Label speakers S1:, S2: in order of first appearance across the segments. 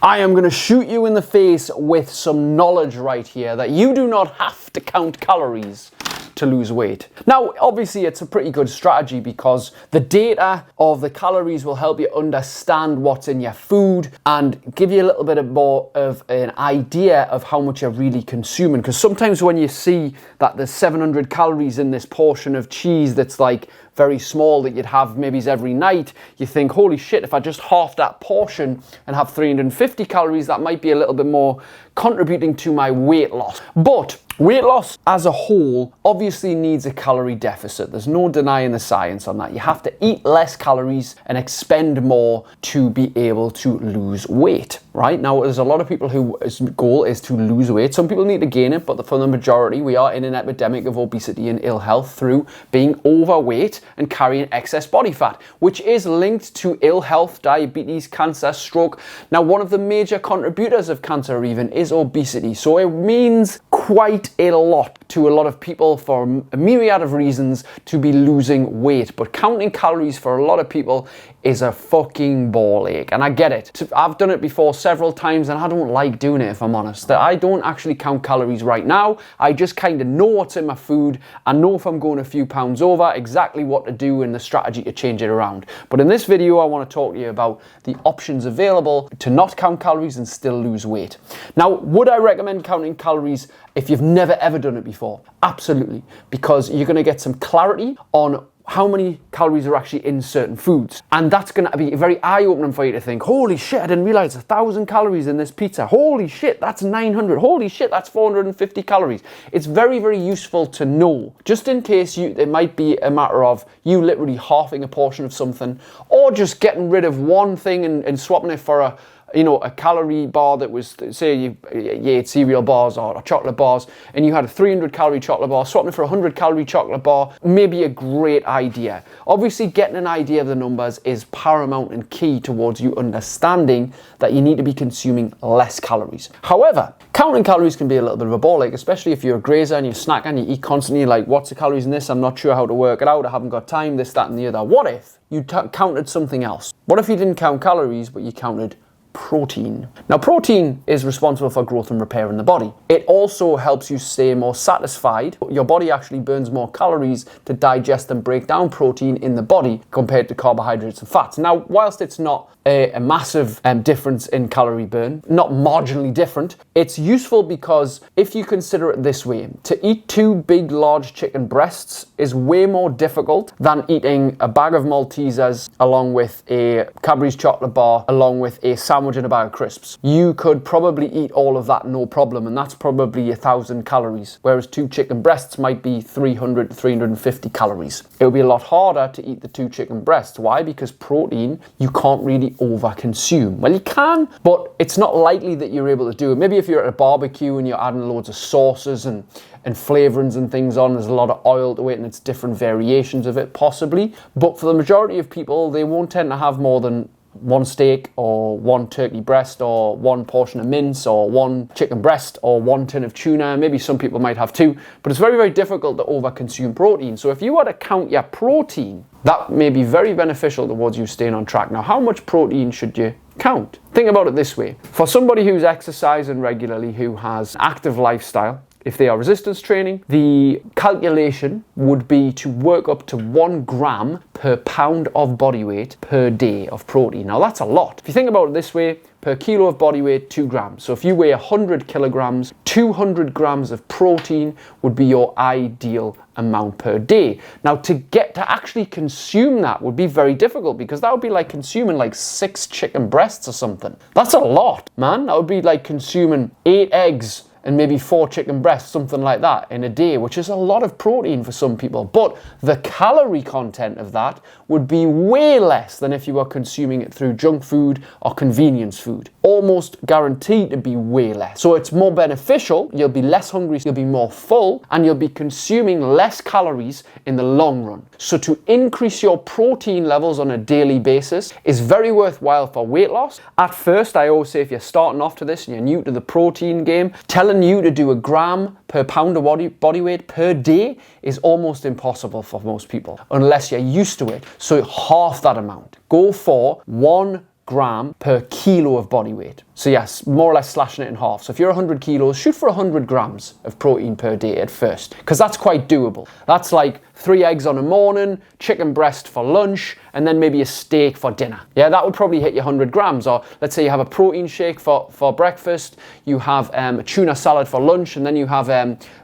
S1: I am going to shoot you in the face with some knowledge right here that you do not have to count calories to lose weight. Now, obviously, it's a pretty good strategy because the data of the calories will help you understand what's in your food and give you a little bit more of an idea of how much you're really consuming. Because sometimes when you see that there's 700 calories in this portion of cheese that's like very small that you'd have maybe every night, you think, holy shit, if I just half that portion and have 350 calories, that might be a little bit more contributing to my weight loss. But weight loss as a whole obviously needs a calorie deficit. There's no denying the science on that. You have to eat less calories and expend more to be able to lose weight, right? Now, there's a lot of people whose goal is to lose weight. Some people need to gain it, but for the majority, we are in an epidemic of obesity and ill health through being overweight and carrying excess body fat, which is linked to ill health, diabetes, cancer, stroke. Now, one of the major contributors of cancer even is obesity. So it means quite a lot to a lot of people for a myriad of reasons to be losing weight. But counting calories for a lot of people is a fucking ball ache. And I get it. I've done it before several times and I don't like doing it, if I'm honest. I don't actually count calories right now. I just kind of know what's in my food. I know if I'm going a few pounds over, exactly what to do and the strategy to change it around. But in this video, I want to talk to you about the options available to not count calories and still lose weight. Now, would I recommend counting calories if you've never ever done it before? Absolutely, because you're going to get some clarity on how many calories are actually in certain foods. And that's going to be very eye-opening for you to think, holy shit, I didn't realize 1,000 calories in this pizza. Holy shit, that's 900. Holy shit, that's 450 calories. It's very, very useful to know, just in case it might be a matter of you literally halving a portion of something, or just getting rid of one thing and swapping it for a calorie bar that was, say you ate cereal bars or chocolate bars and you had a 300 calorie chocolate bar, swapping it for a 100 calorie chocolate bar may be a great idea. Obviously, getting an idea of the numbers is paramount and key towards you understanding that you need to be consuming less calories. However, counting calories can be a little bit of a ball ache, especially if you're a grazer and you snack and you eat constantly, like, what's the calories in this? I'm not sure how to work it out. I haven't got time, this, that, and the other. What if you counted something else? What if you didn't count calories, but you counted protein? Now, protein is responsible for growth and repair in the body. It also helps you stay more satisfied. Your body actually burns more calories to digest and break down protein in the body compared to carbohydrates and fats. Now, whilst it's not a massive difference in calorie burn, not marginally different, it's useful because if you consider it this way, to eat 2 big, large chicken breasts is way more difficult than eating a bag of Maltesers along with a Cadbury's chocolate bar, along with a sandwich and a bag of crisps. You could probably eat all of that no problem, and that's probably 1,000 calories, whereas 2 chicken breasts might be 300 to 350 calories. It would be a lot harder to eat the 2 chicken breasts. Why? Because protein, you can't really over consume. Well, you can, but it's not likely that you're able to do it. Maybe if you're at a barbecue and you're adding loads of sauces and flavorings and things on, there's a lot of oil to it and it's different variations of it, possibly. But for the majority of people, they won't tend to have more than 1 steak or 1 turkey breast or 1 portion of mince or 1 chicken breast or 1 tin of tuna. Maybe some people might have 2, but it's very, very difficult to overconsume protein. So if you were to count your protein, that may be very beneficial towards you staying on track. Now, how much protein should you count? Think about it this way. For somebody who's exercising regularly, who has an active lifestyle, if they are resistance training, the calculation would be to work up to 1 gram per pound of body weight per day of protein. Now, that's a lot. If you think about it this way, per kilo of body weight, 2 grams. So if you weigh 100 kilograms, 200 grams of protein would be your ideal amount per day. Now, to actually consume that would be very difficult, because that would be like consuming like 6 chicken breasts or something. That's a lot, man. That would be like consuming 8 eggs and maybe 4 chicken breasts, something like that, in a day, which is a lot of protein for some people. But the calorie content of that would be way less than if you were consuming it through junk food or convenience food. Almost guaranteed to be way less. So it's more beneficial, you'll be less hungry, you'll be more full, and you'll be consuming less calories in the long run. So to increase your protein levels on a daily basis is very worthwhile for weight loss. At first, I always say, if you're starting off to this and you're new to the protein game, telling you to do 1 gram per pound of body weight per day is almost impossible for most people, unless you're used to it. So half that amount. Go for 1 gram per kilo of body weight. So yes, more or less slashing it in half. So if you're 100 kilos, shoot for 100 grams of protein per day at first, because that's quite doable. That's like 3 eggs on a morning, chicken breast for lunch, and then maybe a steak for dinner. Yeah, that would probably hit you 100 grams. Or let's say you have a protein shake for breakfast, you have a tuna salad for lunch, and then you have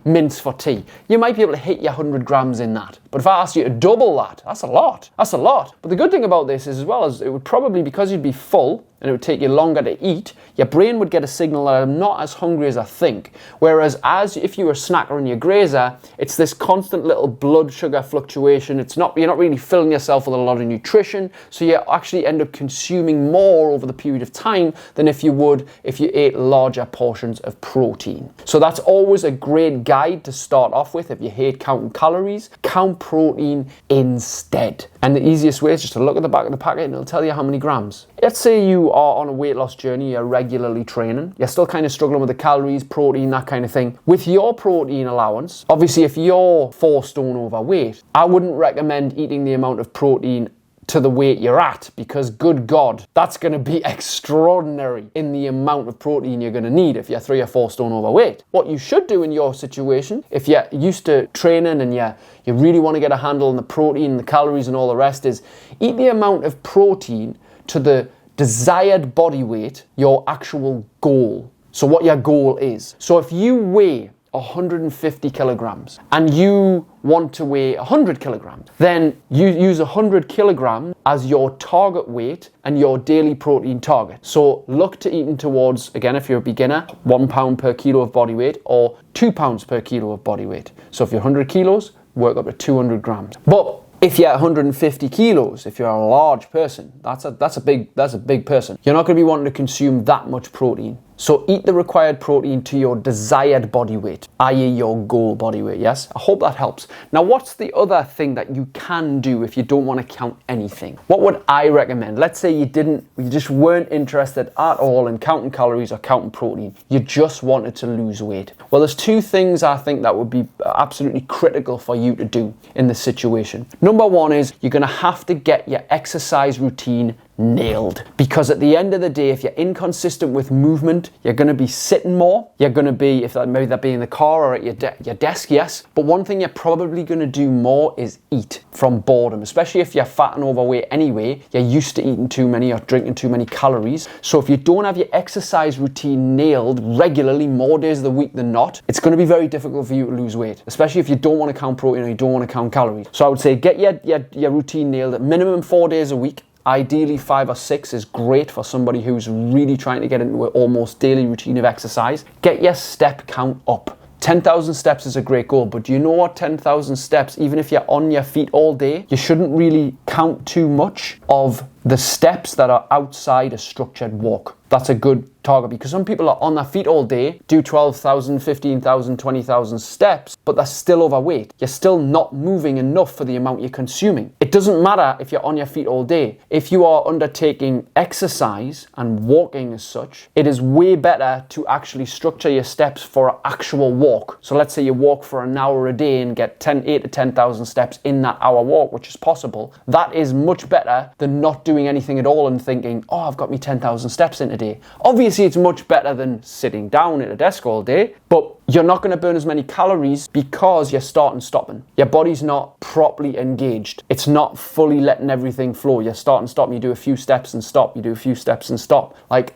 S1: mince for tea. You might be able to hit your 100 grams in that. But if I asked you to double that, that's a lot. That's a lot. But the good thing about this is, as well, as it would probably, because you'd be full and it would take you longer to eat, your brain would get a signal that I'm not as hungry as I think. Whereas if you were a snacker and you grazer, it's this constant little blood sugar fluctuation. You're not really filling yourself with a lot of nutrition, so you actually end up consuming more over the period of time than if you would if you ate larger portions of protein. So that's always a great guide to start off with. If you hate counting calories, count protein instead. And the easiest way is just to look at the back of the packet and it'll tell you how many grams. Let's say you are on a weight loss journey, you're regularly training, you're still kind of struggling with the calories, protein, that kind of thing. With your protein allowance, obviously if you're 4 stone overweight, I wouldn't recommend eating the amount of protein to the weight you're at, because good God, that's going to be extraordinary in the amount of protein you're going to need if you're 3 or 4 stone overweight. What you should do in your situation, if you're used to training and you really want to get a handle on the protein, the calories and all the rest, is eat the amount of protein to the desired body weight, your actual goal. So what your goal is. So if you weigh 150 kilograms and you want to weigh 100 kilograms, then you use 100 kilograms as your target weight and your daily protein target. So look to eating towards, again, if you're a beginner, 1 pound per kilo of body weight or 2 pounds per kilo of body weight. So if you're 100 kilos, work up to 200 grams. But if you're 150 kilos, if you're a large person, that's a big person. You're not going to be wanting to consume that much protein. So eat the required protein to your desired body weight, i.e. your goal body weight, yes? I hope that helps. Now, what's the other thing that you can do if you don't want to count anything? What would I recommend? Let's say you just weren't interested at all in counting calories or counting protein. You just wanted to lose weight. Well, there's 2 things I think that would be absolutely critical for you to do in this situation. Number 1 is you're going to have to get your exercise routine nailed, because at the end of the day, if you're inconsistent with movement, you're going to be sitting more. You're going to be, maybe that be in the car or at your desk, yes. But one thing you're probably going to do more is eat from boredom, especially if you're fat and overweight anyway. You're used to eating too many or drinking too many calories. So if you don't have your exercise routine nailed regularly, more days of the week than not, it's going to be very difficult for you to lose weight, especially if you don't want to count protein or you don't want to count calories. So I would say get your routine nailed at minimum 4 days a week. Ideally 5 or 6 is great for somebody who's really trying to get into an almost daily routine of exercise. Get your step count up. 10,000 steps is a great goal, but do you know what? 10,000 steps, even if you're on your feet all day, you shouldn't really count too much of the steps that are outside a structured walk. That's a good target, because some people are on their feet all day, do 12,000, 15,000, 20,000 steps, but they're still overweight. You're still not moving enough for the amount you're consuming. It doesn't matter if you're on your feet all day. If you are undertaking exercise and walking as such, it is way better to actually structure your steps for an actual walk. So let's say you walk for an hour a day and get 8 to 10,000 steps in that hour walk, which is possible. That is much better than not doing anything at all and thinking, oh, I've got me 10,000 steps in a day. Obviously, it's much better than sitting down at a desk all day, but you're not going to burn as many calories because you're starting stopping. Your body's not properly engaged. It's not fully letting everything flow. You're starting stopping. You do a few steps and stop. You do a few steps and stop. Like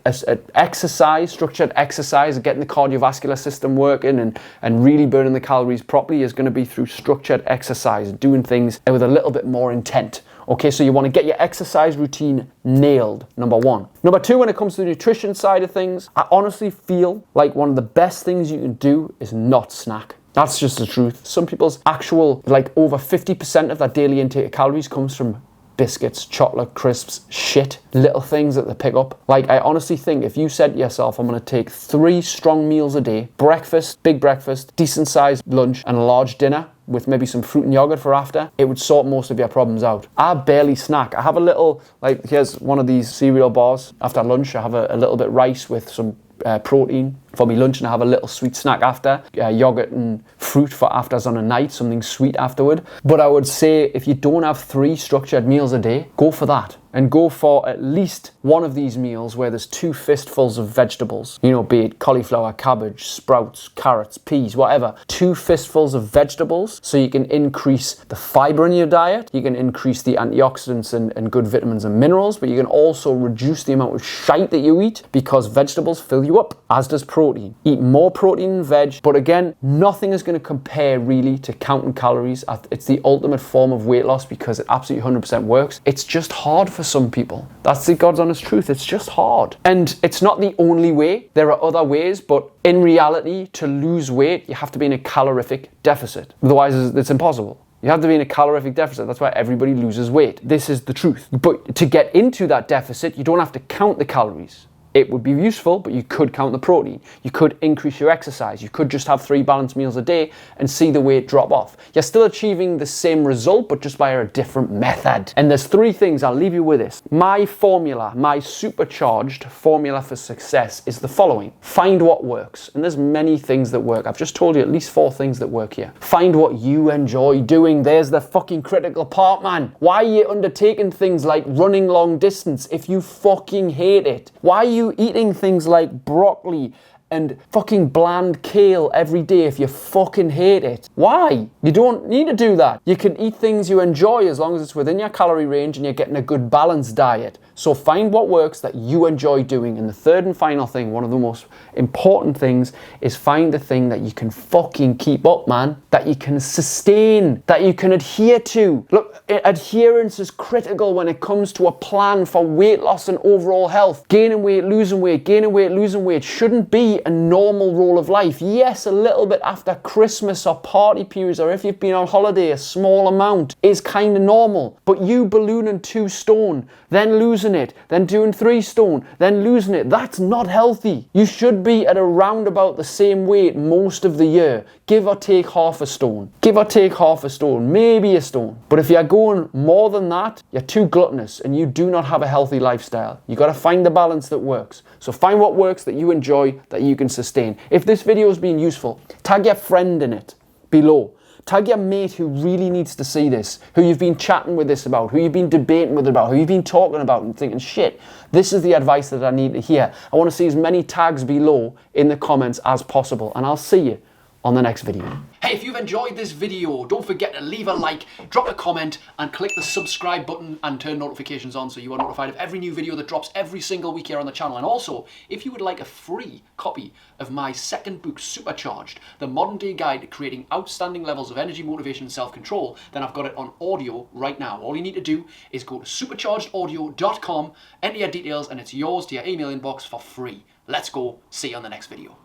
S1: exercise, structured exercise, getting the cardiovascular system working and really burning the calories properly is going to be through structured exercise, doing things with a little bit more intent. Okay, so you want to get your exercise routine nailed, number 1. Number 2, when it comes to the nutrition side of things, I honestly feel like one of the best things you can do is not snack. That's just the truth. Some people's actual, over 50% of their daily intake of calories comes from biscuits, chocolate, crisps, shit, little things that they pick up. I honestly think if you said to yourself, I'm going to take 3 strong meals a day, breakfast, big breakfast, decent sized lunch, and a large dinner, with maybe some fruit and yogurt for after, it would sort most of your problems out. I barely snack. I have a little, here's one of these cereal bars. After lunch, I have a little bit rice with some protein, for me lunch and have a little sweet snack after, yogurt and fruit for afters on a night, something sweet afterward. But I would say if you don't have 3 structured meals a day, go for that. And go for at least one of these meals where there's 2 fistfuls of vegetables. You know, be it cauliflower, cabbage, sprouts, carrots, peas, whatever. 2 fistfuls of vegetables so you can increase the fiber in your diet. You can increase the antioxidants and good vitamins and minerals, but you can also reduce the amount of shite that you eat because vegetables fill you up, as does protein. Eat more protein in veg, but again, nothing is going to compare really to counting calories. It's the ultimate form of weight loss because it absolutely 100% works. It's just hard for some people. That's the God's honest truth. It's just hard. And it's not the only way. There are other ways, but in reality, to lose weight, you have to be in a calorific deficit. Otherwise, it's impossible. You have to be in a calorific deficit. That's why everybody loses weight. This is the truth. But to get into that deficit, you don't have to count the calories. It would be useful, but you could count the protein. You could increase your exercise. You could just have 3 balanced meals a day and see the weight drop off. You're still achieving the same result, but just by a different method. And there's 3 things, I'll leave you with this. My formula, my supercharged formula for success is the following. Find what works. And there's many things that work. I've just told you at least 4 things that work here. Find what you enjoy doing. There's the fucking critical part, man. Why are you undertaking things like running long distance if you fucking hate it? Why are you eating things like broccoli and fucking bland kale every day if you fucking hate it? Why? You don't need to do that. You can eat things you enjoy as long as it's within your calorie range and you're getting a good balanced diet. So find what works that you enjoy doing. And the third and final thing, one of the most important things, is find the thing that you can fucking keep up, man. That you can sustain, that you can adhere to. Look, adherence is critical when it comes to a plan for weight loss and overall health. Gaining weight, losing weight, gaining weight, losing weight shouldn't be a normal role of life. Yes, a little bit after Christmas or party periods, or if you've been on holiday, a small amount is kind of normal. But you ballooning 2 stone, then losing it, then doing 3 stone, then losing it, that's not healthy. You should be at around about the same weight most of the year. Give or take half a stone. Give or take half a stone, maybe a stone. But if you're going more than that, you're too gluttonous and you do not have a healthy lifestyle. You got to find the balance that works. So find what works that you enjoy, that you can sustain. If this video has been useful, tag your friend in it below. Tag your mate who really needs to see this, who you've been chatting with this about, who you've been debating with about, who you've been talking about and thinking, shit, this is the advice that I need to hear. I want to see as many tags below in the comments as possible, and I'll see you on the next video. Hey, if you've enjoyed this video, don't forget to leave a like, drop a comment, and click the subscribe button and turn notifications on so you are notified of every new video that drops every single week here on the channel. And also, if you would like a free copy of my second book, Supercharged, the modern day guide to creating outstanding levels of energy, motivation, and self-control, then I've got it on audio right now. All you need to do is go to superchargedaudio.com, enter your details, and it's yours to your email inbox for free. Let's go. See you on the next video.